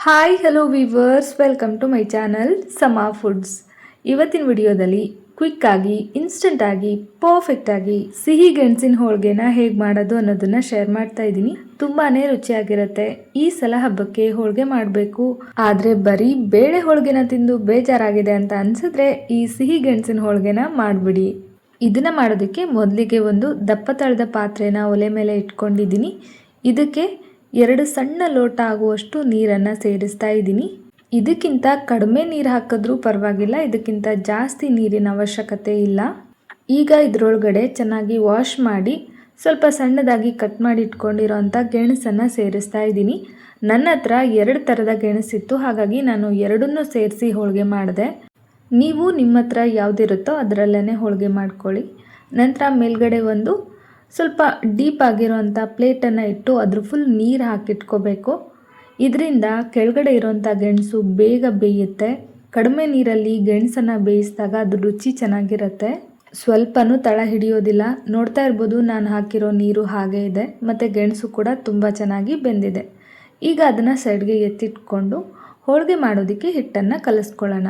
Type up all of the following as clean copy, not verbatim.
Hi hello viewers, welcome to my channel Sama foods. ಇವತ್ತಿನ ವಿಡಿಯೋದಲ್ಲಿ ಕ್ವಿಕ್ಕಾಗಿ, ಇನ್ಸ್ಟೆಂಟಾಗಿ, ಪರ್ಫೆಕ್ಟಾಗಿ ಸಿಹಿ ಗೆಣಸಿನ ಹೋಳಿಗೆನ ಹೇಗೆ ಮಾಡೋದು ಅನ್ನೋದನ್ನು ಶೇರ್ ಮಾಡ್ತಾ ಇದ್ದೀನಿ. ತುಂಬಾ ರುಚಿಯಾಗಿರುತ್ತೆ. ಈ ಸಲ ಹಬ್ಬಕ್ಕೆ ಹೋಳಿಗೆ ಮಾಡಬೇಕು, ಆದರೆ ಬರೀ ಬೇಳೆ ಹೋಳಿಗೆನ ತಿಂದು ಬೇಜಾರಾಗಿದೆ ಅಂತ ಅನಿಸಿದ್ರೆ ಈ ಸಿಹಿ ಗೆಣಸಿನ ಹೋಳಿಗೆನ ಮಾಡಿಬಿಡಿ. ಇದನ್ನು ಮಾಡೋದಕ್ಕೆ ಮೊದಲಿಗೆ ಒಂದು ದಪ್ಪ ತಳದ ಪಾತ್ರೆನ ಒಲೆ ಮೇಲೆ ಇಟ್ಕೊಂಡಿದ್ದೀನಿ. ಇದಕ್ಕೆ 2 ಸಣ್ಣ ಲೋಟ ಆಗುವಷ್ಟು ನೀರನ್ನು ಸೇರಿಸ್ತಾ ಇದ್ದೀನಿ. ಇದಕ್ಕಿಂತ ಕಡಿಮೆ ನೀರು ಹಾಕಿದ್ರೂ ಪರವಾಗಿಲ್ಲ, ಇದಕ್ಕಿಂತ ಜಾಸ್ತಿ ನೀರಿನ ಅವಶ್ಯಕತೆ ಇಲ್ಲ. ಈಗ ಇದರೊಳಗಡೆ ಚೆನ್ನಾಗಿ ವಾಶ್ ಮಾಡಿ ಸ್ವಲ್ಪ ಸಣ್ಣದಾಗಿ ಕಟ್ ಮಾಡಿ ಇಟ್ಕೊಂಡಿರೋಂಥ ಗೆಣಸನ್ನು ಸೇರಿಸ್ತಾ ಇದ್ದೀನಿ. ನನ್ನ ಹತ್ರ 2 ಥರದ ಗೆಣಸಿತ್ತು, ಹಾಗಾಗಿ ನಾನು ಎರಡನ್ನೂ ಸೇರಿಸಿ ಹೋಳಿಗೆ ಮಾಡಿದೆ. ನೀವು ನಿಮ್ಮ ಹತ್ರ ಯಾವುದಿರುತ್ತೋ ಅದರಲ್ಲೇ ಹೋಳಿಗೆ ಮಾಡ್ಕೊಳ್ಳಿ. ನಂತರ ಮೇಲ್ಗಡೆ ಒಂದು ಸ್ವಲ್ಪ ಡೀಪ್ ಆಗಿರೋಂಥ ಪ್ಲೇಟನ್ನು ಇಟ್ಟು ಅದ್ರ ಫುಲ್ ನೀರು ಹಾಕಿಟ್ಕೋಬೇಕು. ಇದರಿಂದ ಕೆಳಗಡೆ ಇರೋಂಥ ಗೆಣಸು ಬೇಗ ಬೇಯುತ್ತೆ. ಕಡಿಮೆ ನೀರಲ್ಲಿ ಗೆಣಸನ್ನು ಬೇಯಿಸಿದಾಗ ಅದು ರುಚಿ ಚೆನ್ನಾಗಿರುತ್ತೆ, ಸ್ವಲ್ಪನೂ ತಳ ಹಿಡಿಯೋದಿಲ್ಲ. ನೋಡ್ತಾ ಇರ್ಬೋದು, ನಾನು ಹಾಕಿರೋ ನೀರು ಹಾಗೆ ಇದೆ ಮತ್ತು ಗೆಣಸು ಕೂಡ ತುಂಬ ಚೆನ್ನಾಗಿ ಬೆಂದಿದೆ. ಈಗ ಅದನ್ನು ಸೈಡ್ಗೆ ಎತ್ತಿಟ್ಕೊಂಡು ಹೋಳಿಗೆ ಮಾಡೋದಕ್ಕೆ ಹಿಟ್ಟನ್ನು ಕಲಿಸ್ಕೊಳ್ಳೋಣ.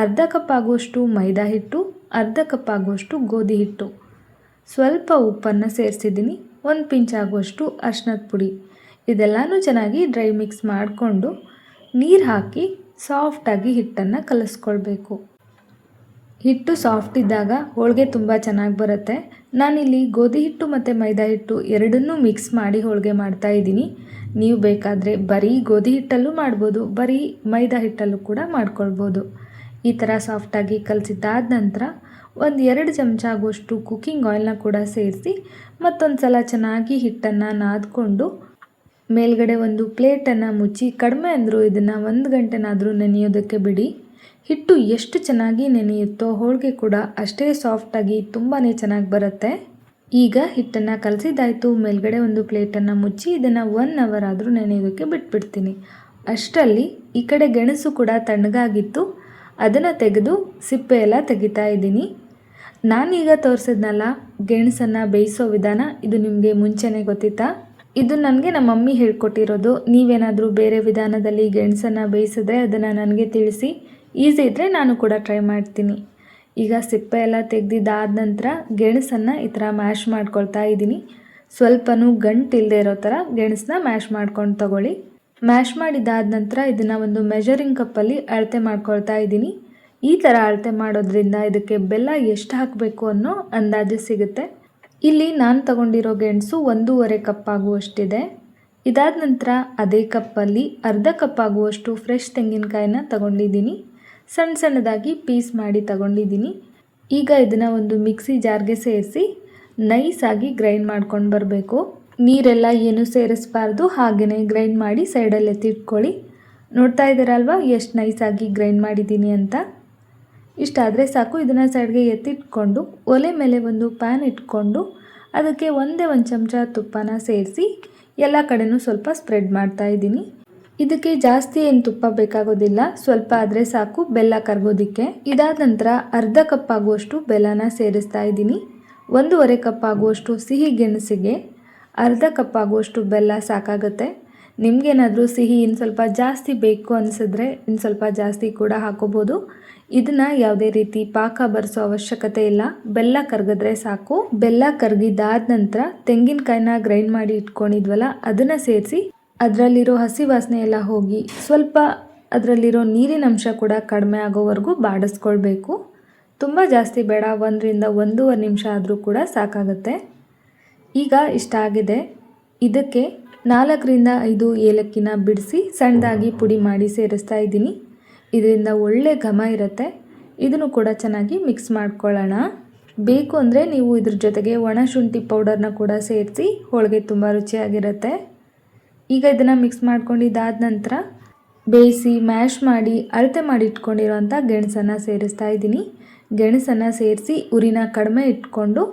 ಅರ್ಧ ಕಪ್ ಆಗುವಷ್ಟು ಮೈದಾ ಹಿಟ್ಟು, ಅರ್ಧ ಕಪ್ ಆಗುವಷ್ಟು ಗೋಧಿ ಹಿಟ್ಟು, ಸ್ವಲ್ಪ ಉಪ್ಪನ್ನು ಸೇರಿಸಿದ್ದೀನಿ, 1 ಪಿಂಚ್ ಆಗುವಷ್ಟು ಅರಿಶಿನದ ಪುಡಿ. ಇದೆಲ್ಲನೂ ಚೆನ್ನಾಗಿ ಡ್ರೈ ಮಿಕ್ಸ್ ಮಾಡಿಕೊಂಡು ನೀರು ಹಾಕಿ ಸಾಫ್ಟಾಗಿ ಹಿಟ್ಟನ್ನು ಕಲಿಸ್ಕೊಳ್ಬೇಕು. ಹಿಟ್ಟು ಸಾಫ್ಟ್ ಇದ್ದಾಗ ಹೋಳಿಗೆ ತುಂಬ ಚೆನ್ನಾಗಿ ಬರುತ್ತೆ. ನಾನಿಲ್ಲಿ ಗೋಧಿ ಹಿಟ್ಟು ಮತ್ತು ಮೈದಾ ಹಿಟ್ಟು ಎರಡನ್ನೂ ಮಿಕ್ಸ್ ಮಾಡಿ ಹೋಳಿಗೆ ಮಾಡ್ತಾ ಇದ್ದೀನಿ. ನೀವು ಬೇಕಾದರೆ ಬರೀ ಗೋಧಿ ಹಿಟ್ಟಲ್ಲೂ ಮಾಡ್ಬೋದು, ಬರೀ ಮೈದಾ ಹಿಟ್ಟಲ್ಲೂ ಕೂಡ ಮಾಡ್ಕೊಳ್ಬೋದು. ಈ ಥರ ಸಾಫ್ಟಾಗಿ ಕಲಸಿದ್ದಾದ ನಂತರ 1-2 ಚಮಚ ಆಗುವಷ್ಟು ಕುಕ್ಕಿಂಗ್ ಆಯಿಲ್ನ ಕೂಡ ಸೇರಿಸಿ ಮತ್ತೊಂದು ಸಲ ಚೆನ್ನಾಗಿ ಹಿಟ್ಟನ್ನು ನಾದ್ಕೊಂಡು ಮೇಲ್ಗಡೆ ಒಂದು ಪ್ಲೇಟನ್ನು ಮುಚ್ಚಿ ಕಡಿಮೆ ಅಂದರೂ ಇದನ್ನು 1 ಗಂಟೆನಾದರೂ ನೆನೆಯೋದಕ್ಕೆ ಬಿಡಿ. ಹಿಟ್ಟು ಎಷ್ಟು ಚೆನ್ನಾಗಿ ನೆನೆಯುತ್ತೋ ಹೋಳಿಗೆ ಕೂಡ ಅಷ್ಟೇ ಸಾಫ್ಟಾಗಿ ತುಂಬಾ ಚೆನ್ನಾಗಿ ಬರುತ್ತೆ. ಈಗ ಹಿಟ್ಟನ್ನು ಕಲಸಿದ್ದಾಯಿತು. ಮೇಲ್ಗಡೆ ಒಂದು ಪ್ಲೇಟನ್ನು ಮುಚ್ಚಿ ಇದನ್ನು 1 ಅವರ್ ಆದರೂ ನೆನೆಯೋದಕ್ಕೆ ಬಿಟ್ಬಿಡ್ತೀನಿ. ಅಷ್ಟರಲ್ಲಿ ಈ ಕಡೆ ಗೆಣಸು ಕೂಡ ತಣ್ಣಗಾಗಿತ್ತು, ಅದನ್ನು ತೆಗೆದು ಸಿಪ್ಪೆ ಎಲ್ಲ ತೆಗಿತಾ ಇದ್ದೀನಿ. ನಾನೀಗ ತೋರಿಸಿದ್ನಲ್ಲ ಗೆಣಸನ್ನು ಬೇಯಿಸೋ ವಿಧಾನ, ಇದು ನಿಮಗೆ ಮುಂಚೆನೇ ಗೊತ್ತಿತ್ತಾ? ಇದು ನನಗೆ ನಮ್ಮ ಮಮ್ಮಿ ಹೇಳ್ಕೊಟ್ಟಿರೋದು. ನೀವೇನಾದರೂ ಬೇರೆ ವಿಧಾನದಲ್ಲಿ ಗೆಣಸನ್ನು ಬೇಯಿಸಿದ್ರೆ ಅದನ್ನು ನನಗೆ ತಿಳಿಸಿ, ಈಸಿ ಇದ್ದರೆ ನಾನು ಕೂಡ ಟ್ರೈ ಮಾಡ್ತೀನಿ. ಈಗ ಸಿಪ್ಪೆ ಎಲ್ಲ ತೆಗೆದಿದ್ದಾದ ನಂತರ ಗೆಣಸನ್ನು ಈ ಥರ ಮ್ಯಾಶ್ ಮಾಡ್ಕೊಳ್ತಾ ಇದ್ದೀನಿ. ಸ್ವಲ್ಪನೂ ಗಂಟಿಲ್ಲದೆ ಇರೋ ಥರ ಗೆಣಸನ್ನ ಮ್ಯಾಶ್ ಮಾಡ್ಕೊಂಡು ತಗೊಳ್ಳಿ. ಮ್ಯಾಶ್ ಮಾಡಿದ್ದಾದ ನಂತರ ಇದನ್ನು ಒಂದು ಮೆಜರಿಂಗ್ ಕಪ್ಪಲ್ಲಿ ಅಳತೆ ಮಾಡ್ಕೊಳ್ತಾ ಇದ್ದೀನಿ. ಈ ಥರ ಅಳತೆ ಮಾಡೋದ್ರಿಂದ ಇದಕ್ಕೆ ಬೆಲ್ಲ ಎಷ್ಟು ಹಾಕಬೇಕು ಅನ್ನೋ ಅಂದಾಜು ಸಿಗುತ್ತೆ. ಇಲ್ಲಿ ನಾನು ತಗೊಂಡಿರೋ ಗೆಣಸು 1.5 ಕಪ್ ಆಗುವಷ್ಟಿದೆ. ಇದಾದ ನಂತರ ಅದೇ ಕಪ್ಪಲ್ಲಿ ಅರ್ಧ ಕಪ್ ಆಗುವಷ್ಟು ಫ್ರೆಶ್ ತೆಂಗಿನಕಾಯಿನ ತಗೊಂಡಿದ್ದೀನಿ. ಸಣ್ಣ ಸಣ್ಣದಾಗಿ ಪೀಸ್ ಮಾಡಿ ತಗೊಂಡಿದ್ದೀನಿ. ಈಗ ಇದನ್ನು ಒಂದು ಮಿಕ್ಸಿ ಜಾರ್ಗೆ ಸೇರಿಸಿ ನೈಸಾಗಿ ಗ್ರೈಂಡ್ ಮಾಡ್ಕೊಂಡು ಬರಬೇಕು. ನೀರೆಲ್ಲ ಏನು ಸೇರಿಸಬಾರ್ದು, ಹಾಗೆಯೇ ಗ್ರೈಂಡ್ ಮಾಡಿ ಸೈಡಲ್ಲಿ ಎತ್ತಿಟ್ಕೊಳ್ಳಿ. ನೋಡ್ತಾ ಇದ್ದೀರಲ್ವ ಎಷ್ಟು ನೈಸಾಗಿ ಗ್ರೈಂಡ್ ಮಾಡಿದ್ದೀನಿ ಅಂತ. ಇಷ್ಟಾದರೆ ಸಾಕು. ಇದನ್ನು ಸೈಡ್ಗೆ ಎತ್ತಿಟ್ಕೊಂಡು ಒಲೆ ಮೇಲೆ ಒಂದು ಪ್ಯಾನ್ ಇಟ್ಕೊಂಡು ಅದಕ್ಕೆ 1 ಚಮಚ ತುಪ್ಪನ ಸೇರಿಸಿ ಎಲ್ಲ ಕಡೆನೂ ಸ್ವಲ್ಪ ಸ್ಪ್ರೆಡ್ ಮಾಡ್ತಾ ಇದ್ದೀನಿ. ಇದಕ್ಕೆ ಜಾಸ್ತಿ ಏನು ತುಪ್ಪ ಬೇಕಾಗೋದಿಲ್ಲ, ಸ್ವಲ್ಪ ಆದರೆ ಸಾಕು ಬೆಲ್ಲ ಕರಗೋದಕ್ಕೆ. ಇದಾದ ನಂತರ ಅರ್ಧ ಕಪ್ ಆಗುವಷ್ಟು ಬೆಲ್ಲನ ಸೇರಿಸ್ತಾ ಇದ್ದೀನಿ. 1.5 ಕಪ್ ಆಗುವಷ್ಟು ಸಿಹಿ ಗೆಣಸಿಗೆ ಅರ್ಧ ಕಪ್ ಆಗುವಷ್ಟು ಬೆಲ್ಲ ಸಾಕಾಗುತ್ತೆ. ನಿಮಗೇನಾದರೂ ಸಿಹಿ ಇನ್ನು ಸ್ವಲ್ಪ ಜಾಸ್ತಿ ಬೇಕು ಅನಿಸಿದ್ರೆ ಇನ್ನು ಸ್ವಲ್ಪ ಜಾಸ್ತಿ ಕೂಡ ಹಾಕೋಬೋದು. ಇದನ್ನು ಯಾವುದೇ ರೀತಿ ಪಾಕ ಬರೆಸೋ ಅವಶ್ಯಕತೆ ಇಲ್ಲ, ಬೆಲ್ಲ ಕರಗಿದ್ರೆ ಸಾಕು. ಬೆಲ್ಲ ಕರಗಿದ್ದಾದ ನಂತರ ತೆಂಗಿನಕಾಯಿನ ಗ್ರೈಂಡ್ ಮಾಡಿ ಇಟ್ಕೊಂಡಿದ್ವಲ್ಲ ಅದನ್ನು ಸೇರಿಸಿ ಅದರಲ್ಲಿರೋ ಹಸಿ ವಾಸನೆ ಎಲ್ಲ ಹೋಗಿ ಸ್ವಲ್ಪ ಅದರಲ್ಲಿರೋ ನೀರಿನ ಅಂಶ ಕೂಡ ಕಡಿಮೆ ಆಗೋವರೆಗೂ ಬಾಡಿಸ್ಕೊಳ್ಬೇಕು. ತುಂಬ ಜಾಸ್ತಿ ಬೇಡ, 1-1.5 ನಿಮಿಷ ಆದರೂ ಕೂಡ ಸಾಕಾಗುತ್ತೆ. ಈಗ ಇಷ್ಟ ಆಗಿದೆ. ಇದಕ್ಕೆ 4-5 ಏಲಕ್ಕಿನ ಬಿಡಿಸಿ ಸಣ್ಣದಾಗಿ ಪುಡಿ ಮಾಡಿ ಸೇರಿಸ್ತಾ ಇದ್ದೀನಿ. ಇದರಿಂದ ಒಳ್ಳೆ ಘಮ ಇರುತ್ತೆ. ಇದನ್ನು ಕೂಡ ಚೆನ್ನಾಗಿ ಮಿಕ್ಸ್ ಮಾಡ್ಕೊಳ್ಳೋಣ. ಬೇಕು ಅಂದರೆ ನೀವು ಇದ್ರ ಜೊತೆಗೆ ಒಣ ಶುಂಠಿ ಪೌಡರ್ನ ಕೂಡ ಸೇರಿಸಿ ಹೋಳಿಗೆ ತುಂಬ ರುಚಿಯಾಗಿರುತ್ತೆ. ಈಗ ಇದನ್ನು ಮಿಕ್ಸ್ ಮಾಡ್ಕೊಂಡಿದ್ದಾದ ನಂತರ ಬೇಯಿಸಿ ಮ್ಯಾಶ್ ಮಾಡಿ ಅಳತೆ ಮಾಡಿ ಇಟ್ಕೊಂಡಿರೋಂಥ ಗೆಣಸನ್ನು ಸೇರಿಸ್ತಾ ಇದ್ದೀನಿ. ಗೆಣಸನ್ನು ಸೇರಿಸಿ ಉರಿನ ಕಡಿಮೆ ಇಟ್ಕೊಂಡು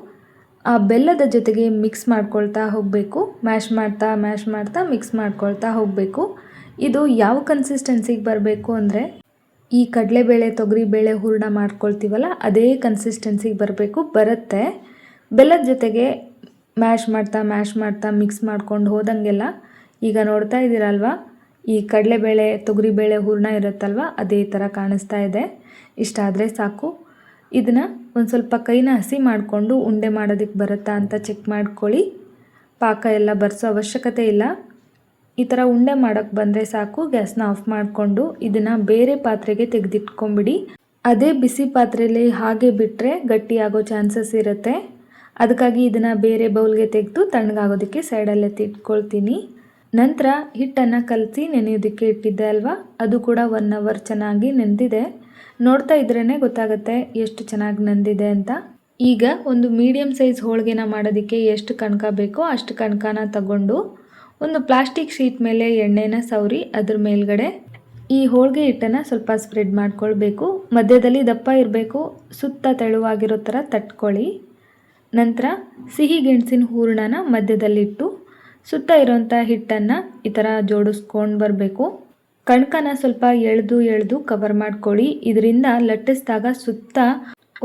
ಆ ಬೆಲ್ಲದ ಜೊತೆಗೆ ಮಿಕ್ಸ್ ಮಾಡ್ಕೊಳ್ತಾ ಹೋಗಬೇಕು. ಮ್ಯಾಶ್ ಮಾಡ್ತಾ ಮಿಕ್ಸ್ ಮಾಡ್ಕೊಳ್ತಾ ಹೋಗಬೇಕು. ಇದು ಯಾವ ಕನ್ಸಿಸ್ಟೆನ್ಸಿಗೆ ಬರಬೇಕು ಅಂದರೆ ಈ ಕಡಲೆಬೇಳೆ ತೊಗರಿಬೇಳೆ ಹೂರಣ ಮಾಡ್ಕೊಳ್ತೀವಲ್ಲ ಅದೇ ಕನ್ಸಿಸ್ಟೆನ್ಸಿಗೆ ಬರುತ್ತೆ. ಬೆಲ್ಲದ ಜೊತೆಗೆ ಮ್ಯಾಶ್ ಮಾಡ್ತಾ ಮಿಕ್ಸ್ ಮಾಡ್ಕೊಂಡು ಹೋದಂಗೆಲ್ಲ ಈಗ ನೋಡ್ತಾ ಇದ್ದೀರಲ್ವ ಈ ಕಡಲೆಬೇಳೆ ತೊಗರಿಬೇಳೆ ಹೂರಣ ಇರುತ್ತಲ್ವ ಅದೇ ಥರ ಕಾಣಿಸ್ತಾ ಇದೆ. ಇಷ್ಟ ಆದರೆ ಸಾಕು. ಇದನ್ನು ಒಂದು ಸ್ವಲ್ಪ ಕೈನ ಹಸಿ ಮಾಡಿಕೊಂಡು ಉಂಡೆ ಮಾಡೋದಕ್ಕೆ ಬರುತ್ತಾ ಅಂತ ಚೆಕ್ ಮಾಡ್ಕೊಳ್ಳಿ. ಪಾಕ ಎಲ್ಲ ಬರೆಸೋ ಅವಶ್ಯಕತೆ ಇಲ್ಲ. ಈ ಥರ ಉಂಡೆ ಮಾಡೋಕ್ಕೆ ಬಂದರೆ ಸಾಕು. ಗ್ಯಾಸ್ನ ಆಫ್ ಮಾಡಿಕೊಂಡು ಇದನ್ನು ಬೇರೆ ಪಾತ್ರೆಗೆ ತೆಗೆದಿಟ್ಕೊಂಬಿಡಿ. ಅದೇ ಬಿಸಿ ಪಾತ್ರೆಯಲ್ಲಿ ಹಾಗೆ ಬಿಟ್ಟರೆ ಗಟ್ಟಿಯಾಗೋ ಚಾನ್ಸಸ್ ಇರುತ್ತೆ. ಅದಕ್ಕಾಗಿ ಇದನ್ನು ಬೇರೆ ಬೌಲ್ಗೆ ತೆಗೆದು ತಣ್ಣಗಾಗೋದಕ್ಕೆ ಸೈಡಲ್ಲಿ ಎತ್ತಿಟ್ಕೊಳ್ತೀನಿ. ನಂತರ ಹಿಟ್ಟನ್ನು ಕಲಸಿ ನೆನೆಯೋದಕ್ಕೆ ಇಟ್ಟಿದ್ದೆ ಅಲ್ವಾ, ಅದು ಕೂಡ 1 ಅವರ್ ಚೆನ್ನಾಗಿ ನೆಂದಿದೆ. ನೋಡ್ತಾ ಇದ್ರೇ ಗೊತ್ತಾಗುತ್ತೆ ಎಷ್ಟು ಚೆನ್ನಾಗಿ ನೆಂದಿದೆ ಅಂತ. ಈಗ ಒಂದು ಮೀಡಿಯಮ್ ಸೈಜ್ ಹೋಳಿಗೆನ ಮಾಡೋದಕ್ಕೆ ಎಷ್ಟು ಕಣಕ ಬೇಕೋ ಅಷ್ಟು ಕಣಕನ ತಗೊಂಡು ಒಂದು ಪ್ಲಾಸ್ಟಿಕ್ ಶೀಟ್ ಮೇಲೆ ಎಣ್ಣೆನ ಸವರಿ ಅದ್ರ ಮೇಲ್ಗಡೆ ಈ ಹೋಳಿಗೆ ಹಿಟ್ಟನ್ನು ಸ್ವಲ್ಪ ಸ್ಪ್ರೆಡ್ ಮಾಡ್ಕೊಳ್ಬೇಕು. ಮಧ್ಯದಲ್ಲಿ ದಪ್ಪ ಇರಬೇಕು, ಸುತ್ತ ತೆಳುವಾಗಿರೋ ಥರ ತಟ್ಕೊಳ್ಳಿ. ನಂತರ ಸಿಹಿ ಗೆಣಸಿನ ಹೂರಣನ ಮಧ್ಯದಲ್ಲಿಟ್ಟು ಸುತ್ತ ಇರೋಂಥ ಹಿಟ್ಟನ್ನು ಈ ಥರ ಜೋಡಿಸ್ಕೊಂಡು ಬರಬೇಕು. ಕಣಕನ ಸ್ವಲ್ಪ ಎಳೆದು ಕವರ್ ಮಾಡ್ಕೊಳ್ಳಿ. ಇದರಿಂದ ಲಟ್ಟಿಸಿದಾಗ ಸುತ್ತ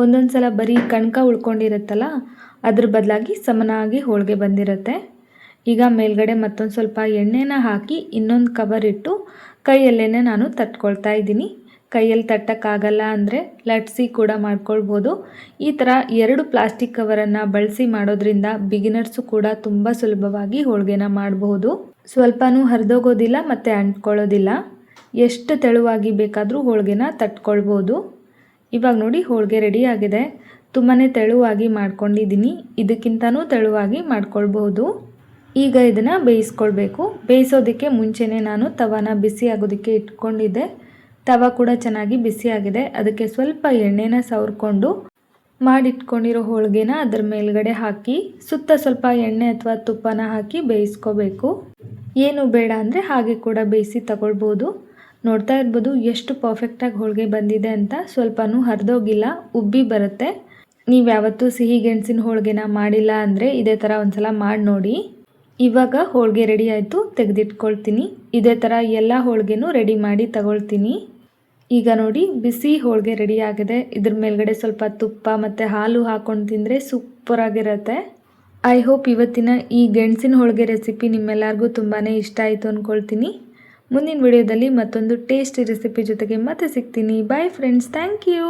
ಒಂದೊಂದು ಸಲ ಬರೀ ಕಣಕ ಉಳ್ಕೊಂಡಿರುತ್ತಲ್ಲ, ಅದ್ರ ಬದಲಾಗಿ ಸಮನಾಗಿ ಹೋಳಿಗೆ ಬಂದಿರುತ್ತೆ. ಈಗ ಮೇಲ್ಗಡೆ ಮತ್ತೊಂದು ಸ್ವಲ್ಪ ಎಣ್ಣೆನ ಹಾಕಿ ಇನ್ನೊಂದು ಕವರ್ ಇಟ್ಟು ಕೈಯಲ್ಲೇ ನಾನು ತಟ್ಕೊಳ್ತಾ ಇದ್ದೀನಿ. ಕೈಯಲ್ಲಿ ತಟ್ಟಕ್ಕಾಗಲ್ಲ ಅಂದರೆ ಲಟ್ಸಿ ಕೂಡ ಮಾಡ್ಕೊಳ್ಬೋದು. ಈ ಥರ 2 ಪ್ಲಾಸ್ಟಿಕ್ ಕವರನ್ನು ಬಳಸಿ ಮಾಡೋದ್ರಿಂದ ಬಿಗಿನರ್ಸು ಕೂಡ ತುಂಬ ಸುಲಭವಾಗಿ ಹೋಳಿಗೆನ ಮಾಡಬಹುದು. ಸ್ವಲ್ಪನೂ ಹರಿದೋಗೋದಿಲ್ಲ ಮತ್ತು ಅಂಟ್ಕೊಳ್ಳೋದಿಲ್ಲ. ಎಷ್ಟು ತೆಳುವಾಗಿ ಬೇಕಾದರೂ ಹೋಳಿಗೆನ ತಟ್ಕೊಳ್ಬೋದು. ಇವಾಗ ನೋಡಿ ಹೋಳಿಗೆ ರೆಡಿ ಆಗಿದೆ. ತುಂಬಾ ತೆಳುವಾಗಿ ಮಾಡ್ಕೊಂಡಿದ್ದೀನಿ. ಇದಕ್ಕಿಂತನೂ ತೆಳುವಾಗಿ ಮಾಡ್ಕೊಳ್ಬೋದು. ಈಗ ಇದನ್ನು ಬೇಯಿಸ್ಕೊಳ್ಬೇಕು. ಬೇಯಿಸೋದಕ್ಕೆ ಮುಂಚೆನೇ ನಾನು ತವಾನ ಬಿಸಿ ಆಗೋದಕ್ಕೆ ಇಟ್ಕೊಂಡಿದ್ದೆ. ತವ ಕೂಡ ಚೆನ್ನಾಗಿ ಬಿಸಿಯಾಗಿದೆ. ಅದಕ್ಕೆ ಸ್ವಲ್ಪ ಎಣ್ಣೆನ ಸವರ್ಕೊಂಡು ಮಾಡಿಟ್ಕೊಂಡಿರೋ ಹೋಳಿಗೆನ ಅದರ ಮೇಲ್ಗಡೆ ಹಾಕಿ ಸುತ್ತ ಸ್ವಲ್ಪ ಎಣ್ಣೆ ಅಥವಾ ತುಪ್ಪನ ಹಾಕಿ ಬೇಯಿಸ್ಕೋಬೇಕು. ಏನು ಬೇಡ ಅಂದರೆ ಹಾಗೆ ಕೂಡ ಬೇಯಿಸಿ ತಗೊಳ್ಬೋದು. ನೋಡ್ತಾ ಇರ್ಬೋದು ಎಷ್ಟು ಪರ್ಫೆಕ್ಟಾಗಿ ಹೋಳಿಗೆ ಬಂದಿದೆ ಅಂತ. ಸ್ವಲ್ಪನೂ ಹರಿದೋಗಿಲ್ಲ, ಉಬ್ಬಿ ಬರುತ್ತೆ. ನೀವು ಯಾವತ್ತೂ ಸಿಹಿ ಗೆಣಸಿನ ಹೋಳಿಗೆನ ಮಾಡಿಲ್ಲ ಅಂದರೆ ಇದೇ ಥರ ಒಂದ್ಸಲ ಮಾಡಿ ನೋಡಿ. ಇವಾಗ ಹೋಳಿಗೆ ರೆಡಿ ಆಯಿತು, ತೆಗೆದಿಟ್ಕೊಳ್ತೀನಿ. ಇದೇ ಥರ ಎಲ್ಲ ಹೋಳಿಗೆನೂ ರೆಡಿ ಮಾಡಿ ತಗೊಳ್ತೀನಿ. ಈಗ ನೋಡಿ ಬಿಸಿ ಹೋಳಿಗೆ ರೆಡಿ ಆಗಿದೆ. ಇದ್ರ ಮೇಲ್ಗಡೆ ಸ್ವಲ್ಪ ತುಪ್ಪ ಮತ್ತು ಹಾಲು ಹಾಕ್ಕೊಂಡು ತಿಂದರೆ ಸೂಪರಾಗಿರುತ್ತೆ. ಐ ಹೋಪ್ ಇವತ್ತಿನ ಈ ಗೆಣಸಿನ ಹೋಳಿಗೆ ರೆಸಿಪಿ ನಿಮ್ಮೆಲ್ಲರಿಗೂ ತುಂಬಾ ಇಷ್ಟ ಆಯಿತು ಅಂದ್ಕೊಳ್ತೀನಿ. ಮುಂದಿನ ವಿಡಿಯೋದಲ್ಲಿ ಮತ್ತೊಂದು ಟೇಸ್ಟಿ ರೆಸಿಪಿ ಜೊತೆಗೆ ಮತ್ತೆ ಸಿಗ್ತೀನಿ. Bye friends, thank you.